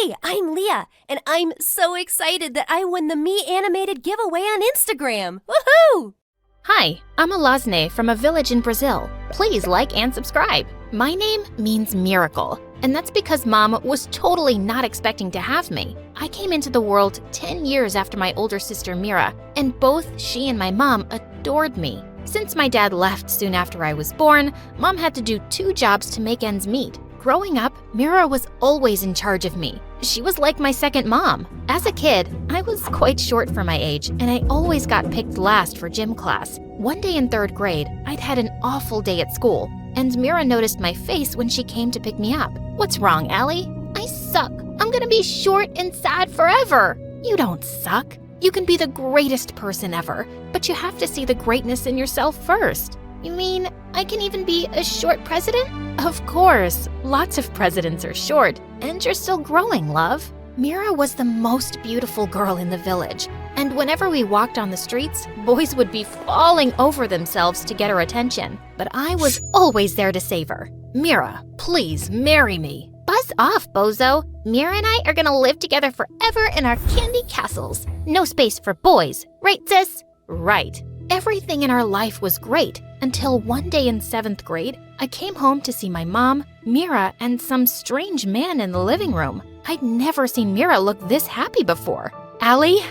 Hey, I'm Leah, and I'm so excited that I won the Me Animated giveaway on Instagram. Woohoo! Hi, I'm Alasne from a village in Brazil. Please like and subscribe. My name means miracle, and that's because Mom was totally not expecting to have me. I came into the world 10 years after my older sister Mira, and both she and my mom adored me. Since my dad left soon after I was born, Mom had to do 2 jobs to make ends meet. Growing up, Mira was always in charge of me. She was like my second mom. As a kid, I was quite short for my age, and I always got picked last for gym class. One day in 3rd grade, I'd had an awful day at school, and Mira noticed my face when she came to pick me up. "What's wrong, Allie?" "I suck. I'm gonna be short and sad forever." "You don't suck. You can be the greatest person ever, but you have to see the greatness in yourself first." "You mean I can even be a short president?" "Of course. Lots of presidents are short, and you're still growing, love." Mira was the most beautiful girl in the village, and whenever we walked on the streets, boys would be falling over themselves to get her attention. But I was always there to save her. "Mira, please marry me." "Buzz off, bozo. Mira and I are gonna live together forever in our candy castles. No space for boys. Right, sis?" Right. Everything in our life was great until one day in 7th grade, I came home to see my mom, Mira, and some strange man in the living room. I'd never seen Mira look this happy before. "Allie,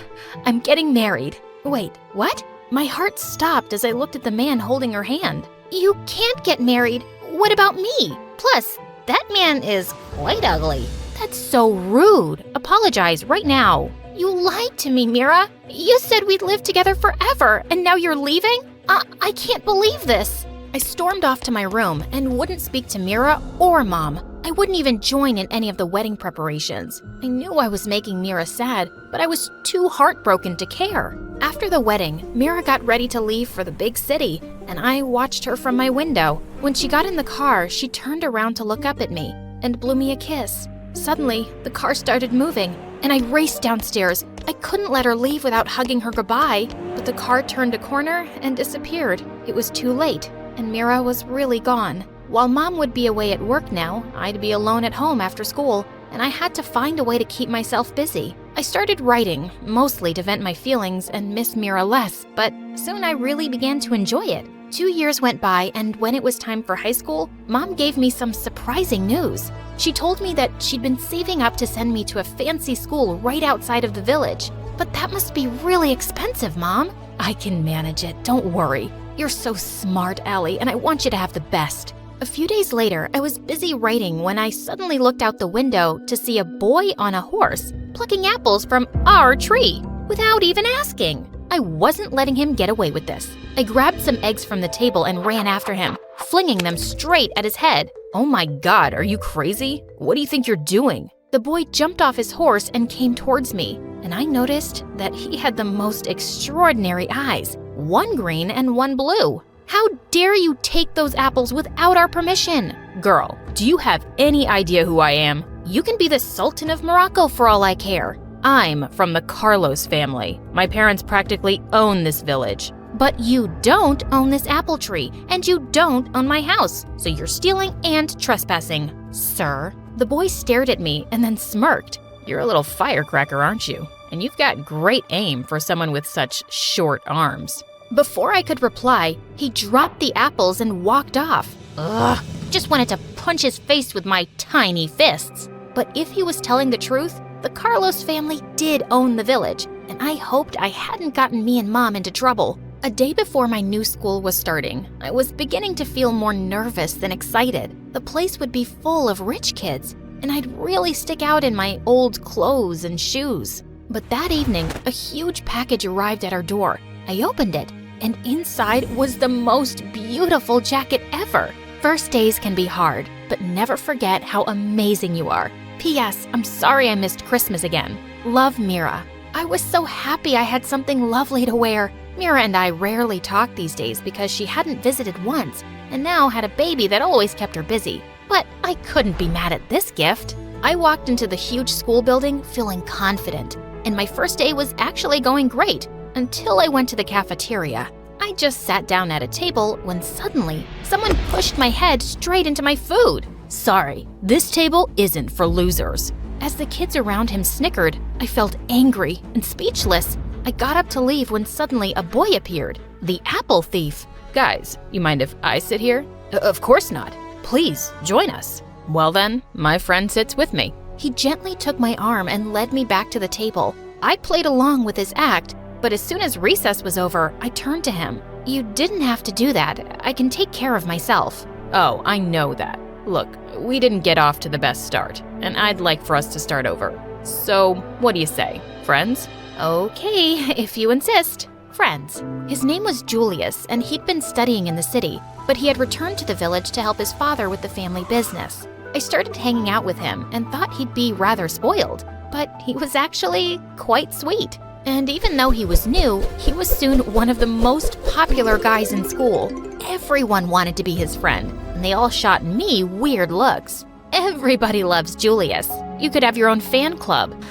I'm getting married." "Wait, what?" My heart stopped as I looked at the man holding her hand. "You can't get married. What about me? Plus, that man is quite ugly." "That's so rude. Apologize right now." "You lied to me, Mira. You said we'd live together forever, and now you're leaving? I can't believe this." I stormed off to my room and wouldn't speak to Mira or Mom. I wouldn't even join in any of the wedding preparations. I knew I was making Mira sad, but I was too heartbroken to care. After the wedding, Mira got ready to leave for the big city, and I watched her from my window. When she got in the car, she turned around to look up at me and blew me a kiss. Suddenly, the car started moving, and I raced downstairs. I couldn't let her leave without hugging her goodbye, but the car turned a corner and disappeared. It was too late, and Mira was really gone. While Mom would be away at work now, I'd be alone at home after school, and I had to find a way to keep myself busy. I started writing, mostly to vent my feelings and miss Mira less, but soon I really began to enjoy it. 2 years went by, and when it was time for high school, Mom gave me some surprising news. She told me that she'd been saving up to send me to a fancy school right outside of the village. "But that must be really expensive, Mom." "I can manage it, don't worry. You're so smart, Allie, and I want you to have the best." A few days later, I was busy writing when I suddenly looked out the window to see a boy on a horse plucking apples from our tree without even asking. I wasn't letting him get away with this. I grabbed some eggs from the table and ran after him, flinging them straight at his head. "Oh my God, are you crazy? What do you think you're doing?" The boy jumped off his horse and came towards me, and I noticed that he had the most extraordinary eyes, one green and one blue. "How dare you take those apples without our permission?" "Girl, do you have any idea who I am? You can be the Sultan of Morocco for all I care. I'm from the Carlos family. My parents practically own this village." "But you don't own this apple tree, and you don't own my house, so you're stealing and trespassing, sir." The boy stared at me and then smirked. "You're a little firecracker, aren't you? And you've got great aim for someone with such short arms." Before I could reply, he dropped the apples and walked off. Ugh, just wanted to punch his face with my tiny fists. But if he was telling the truth, the Carlos family did own the village, and I hoped I hadn't gotten me and Mom into trouble. A day before my new school was starting, I was beginning to feel more nervous than excited. The place would be full of rich kids, and I'd really stick out in my old clothes and shoes. But that evening, a huge package arrived at our door. I opened it, and inside was the most beautiful jacket ever. First days can be hard, but never forget how amazing you are. P.S. I'm sorry I missed Christmas again. Love, Mira. I was so happy I had something lovely to wear. Mira and I rarely talk these days because she hadn't visited once, and now had a baby that always kept her busy. But I couldn't be mad at this gift. I walked into the huge school building feeling confident, and my first day was actually going great. Until I went to the cafeteria. I just sat down at a table when suddenly someone pushed my head straight into my food. "Sorry, this table isn't for losers." As the kids around him snickered, I felt angry and speechless. I got up to leave when suddenly a boy appeared, the apple thief. Guys, you mind if I sit here? Of course not. Please, join us. Well then, my friend sits with me. He gently took my arm and led me back to the table. I played along with his act, but as soon as recess was over, I turned to him. You didn't have to do that. I can take care of myself. Oh, I know that. Look, we didn't get off to the best start, and I'd like for us to start over. So, what do you say? Friends? Okay, if you insist. Friends. His name was Julius, and he'd been studying in the city, but he had returned to the village to help his father with the family business. I started hanging out with him and thought he'd be rather spoiled, but he was actually quite sweet. And even though he was new, he was soon one of the most popular guys in school. Everyone wanted to be his friend, and they all shot me weird looks. Everybody loves Julius. You could have your own fan club.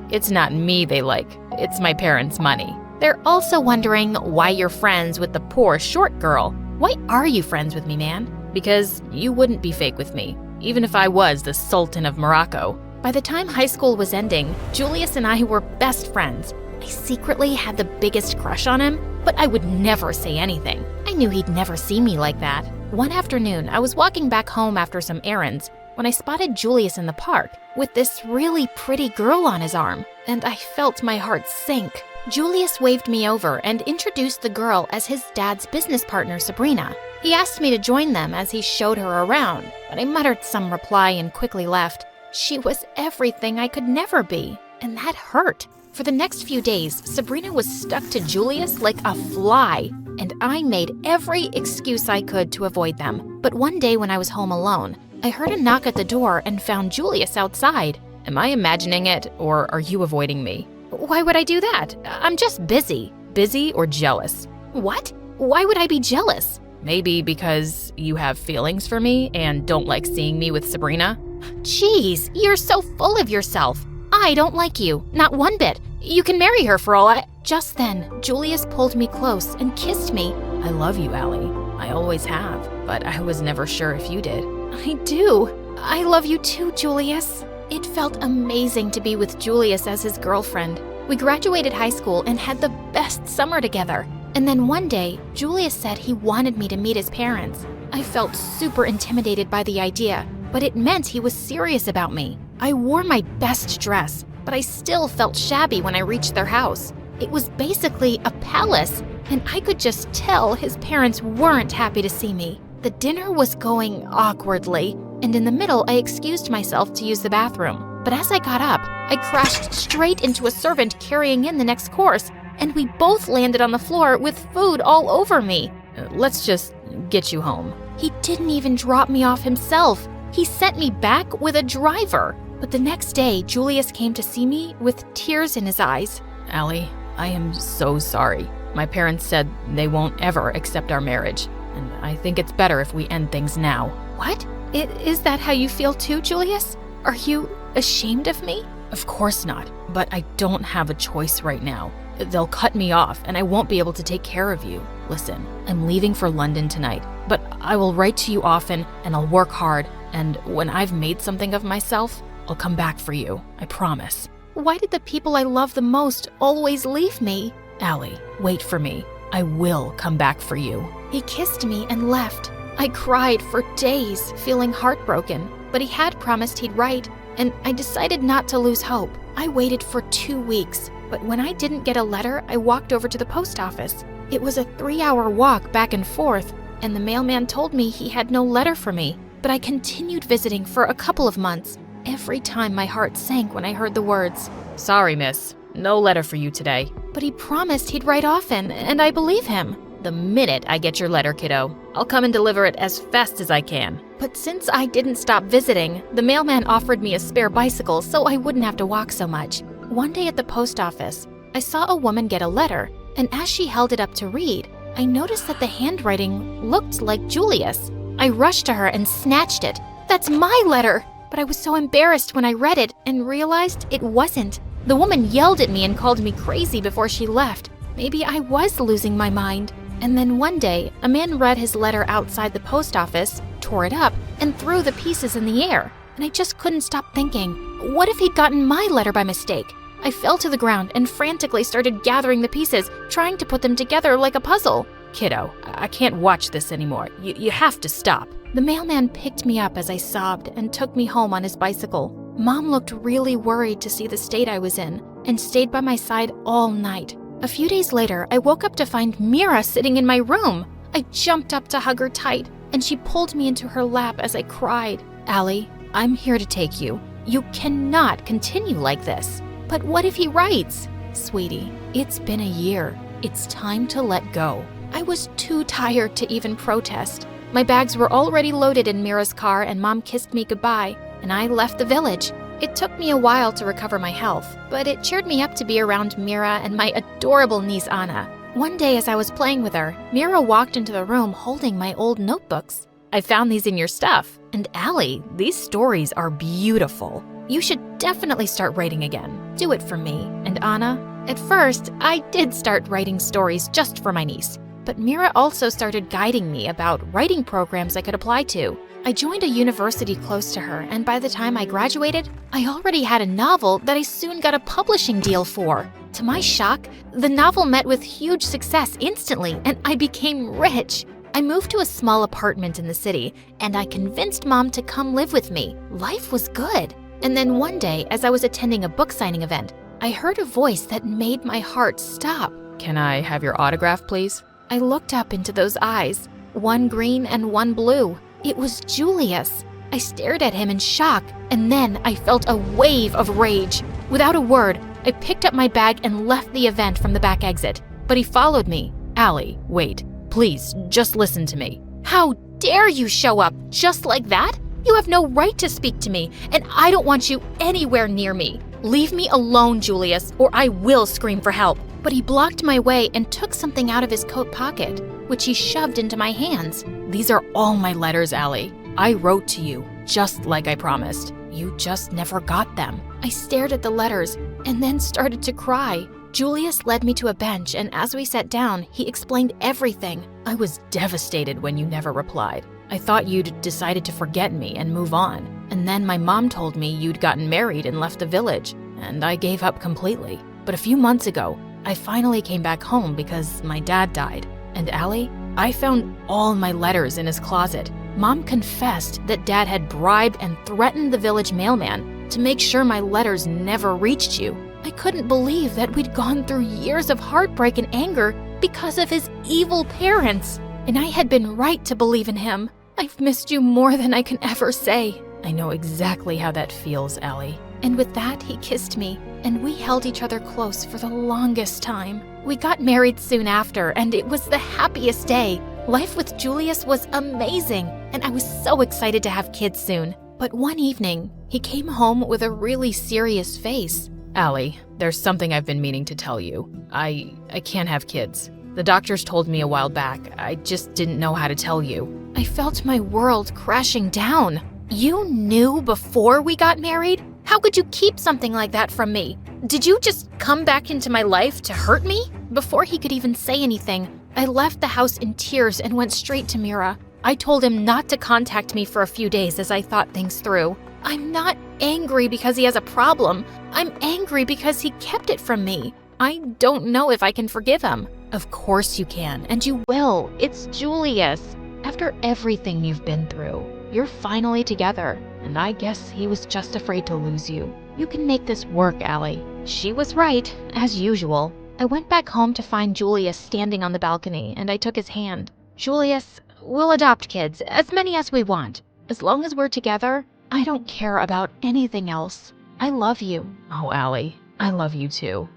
It's not me they like, it's my parents' money. They're also wondering why you're friends with the poor short girl. Why are you friends with me, man? Because you wouldn't be fake with me, even if I was the Sultan of Morocco. By the time high school was ending, Julius and I were best friends. I secretly had the biggest crush on him, but I would never say anything. I knew he'd never see me like that. One afternoon, I was walking back home after some errands when I spotted Julius in the park with this really pretty girl on his arm, and I felt my heart sink. Julius waved me over and introduced the girl as his dad's business partner, Sabrina. He asked me to join them as he showed her around, but I muttered some reply and quickly left. She was everything I could never be, and that hurt. For the next few days, Sabrina was stuck to Julius like a fly, and I made every excuse I could to avoid them. But one day when I was home alone, I heard a knock at the door and found Julius outside. Am I imagining it, or are you avoiding me? Why would I do that? I'm just busy. Busy or jealous? What? Why would I be jealous? Maybe because you have feelings for me and don't like seeing me with Sabrina? Jeez, you're so full of yourself. I don't like you, not one bit. You can marry her for all I… Just then, Julius pulled me close and kissed me. I love you, Allie. I always have, but I was never sure if you did. I do. I love you too, Julius. It felt amazing to be with Julius as his girlfriend. We graduated high school and had the best summer together. And then one day, Julius said he wanted me to meet his parents. I felt super intimidated by the idea, but it meant he was serious about me. I wore my best dress, but I still felt shabby when I reached their house. It was basically a palace, and I could just tell his parents weren't happy to see me. The dinner was going awkwardly, and in the middle I excused myself to use the bathroom. But as I got up, I crashed straight into a servant carrying in the next course, and we both landed on the floor with food all over me. Let's just get you home. He didn't even drop me off himself. He sent me back with a driver. But the next day, Julius came to see me with tears in his eyes. Allie, I am so sorry. My parents said they won't ever accept our marriage, and I think it's better if we end things now. What? Is that how you feel too, Julius? Are you ashamed of me? Of course not, but I don't have a choice right now. They'll cut me off, and I won't be able to take care of you. Listen, I'm leaving for London tonight, but I will write to you often, and I'll work hard, and when I've made something of myself, I'll come back for you, I promise. Why did the people I love the most always leave me? Allie, wait for me. I will come back for you. He kissed me and left. I cried for days, feeling heartbroken, but he had promised he'd write, and I decided not to lose hope. I waited for 2 weeks, but when I didn't get a letter, I walked over to the post office. It was a 3-hour walk back and forth, and the mailman told me he had no letter for me, but I continued visiting for a couple of months. Every time my heart sank when I heard the words, "Sorry, miss. No letter for you today." But he promised he'd write often, and I believe him. The minute I get your letter, kiddo, I'll come and deliver it as fast as I can. But since I didn't stop visiting, the mailman offered me a spare bicycle so I wouldn't have to walk so much. One day at the post office, I saw a woman get a letter, and as she held it up to read, I noticed that the handwriting looked like Julius. I rushed to her and snatched it. That's my letter! But I was so embarrassed when I read it and realized it wasn't. The woman yelled at me and called me crazy before she left. Maybe I was losing my mind. And then one day, a man read his letter outside the post office, tore it up, and threw the pieces in the air. and I just couldn't stop thinking, what if he'd gotten my letter by mistake? I fell to the ground and frantically started gathering the pieces, trying to put them together like a puzzle. Kiddo, I can't watch this anymore. You have to stop. The mailman picked me up as I sobbed and took me home on his bicycle. Mom looked really worried to see the state I was in and stayed by my side all night. A few days later, I woke up to find Mira sitting in my room. I jumped up to hug her tight, and she pulled me into her lap as I cried. Allie, I'm here to take you. You cannot continue like this. But what if he writes? Sweetie, it's been a year. It's time to let go. I was too tired to even protest. My bags were already loaded in Mira's car, and Mom kissed me goodbye, and I left the village. It took me a while to recover my health, but it cheered me up to be around Mira and my adorable niece Anna. One day as I was playing with her, Mira walked into the room holding my old notebooks. I found these in your stuff. And Allie, these stories are beautiful. You should definitely start writing again. Do it for me. And Anna, at first, I did start writing stories just for my niece. But Mira also started guiding me about writing programs I could apply to. I joined a university close to her, and by the time I graduated, I already had a novel that I soon got a publishing deal for. To my shock, the novel met with huge success instantly, and I became rich. I moved to a small apartment in the city, and I convinced Mom to come live with me. Life was good. And then one day, as I was attending a book signing event, I heard a voice that made my heart stop. Can I have your autograph, please? I looked up into those eyes, one green and one blue. It was Julius. I stared at him in shock, and then I felt a wave of rage. Without a word, I picked up my bag and left the event from the back exit. But he followed me. Allie, wait. Please, just listen to me. How dare you show up just like that? You have no right to speak to me, and I don't want you anywhere near me. Leave me alone, Julius, or I will scream for help. But he blocked my way and took something out of his coat pocket, which he shoved into my hands. These are all my letters, Allie. I wrote to you, just like I promised. You just never got them. I stared at the letters and then started to cry. Julius led me to a bench, and as we sat down, he explained everything. I was devastated when you never replied. I thought you'd decided to forget me and move on. And then my mom told me you'd gotten married and left the village, and I gave up completely. But a few months ago, I finally came back home because my dad died. And Allie, I found all my letters in his closet. Mom confessed that Dad had bribed and threatened the village mailman to make sure my letters never reached you. I couldn't believe that we'd gone through years of heartbreak and anger because of his evil parents. And I had been right to believe in him. I've missed you more than I can ever say. I know exactly how that feels, Allie. And with that, he kissed me, and we held each other close for the longest time. We got married soon after, and it was the happiest day. Life with Julius was amazing, and I was so excited to have kids soon. But one evening, he came home with a really serious face. Allie, there's something I've been meaning to tell you. I can't have kids. The doctors told me a while back. I just didn't know how to tell you. I felt my world crashing down. You knew before we got married? How could you keep something like that from me? Did you just come back into my life to hurt me? Before he could even say anything, I left the house in tears and went straight to Mira. I told him not to contact me for a few days as I thought things through. I'm not angry because he has a problem. I'm angry because he kept it from me. I don't know if I can forgive him. Of course you can, And you will. It's Julius. After everything you've been through, you're finally together. And I guess he was just afraid to lose you. You can make this work, Allie. She was right, as usual. I went back home to find Julius standing on the balcony, and I took his hand. Julius, we'll adopt kids, as many as we want. As long as we're together, I don't care about anything else. I love you. Oh, Allie, I love you too.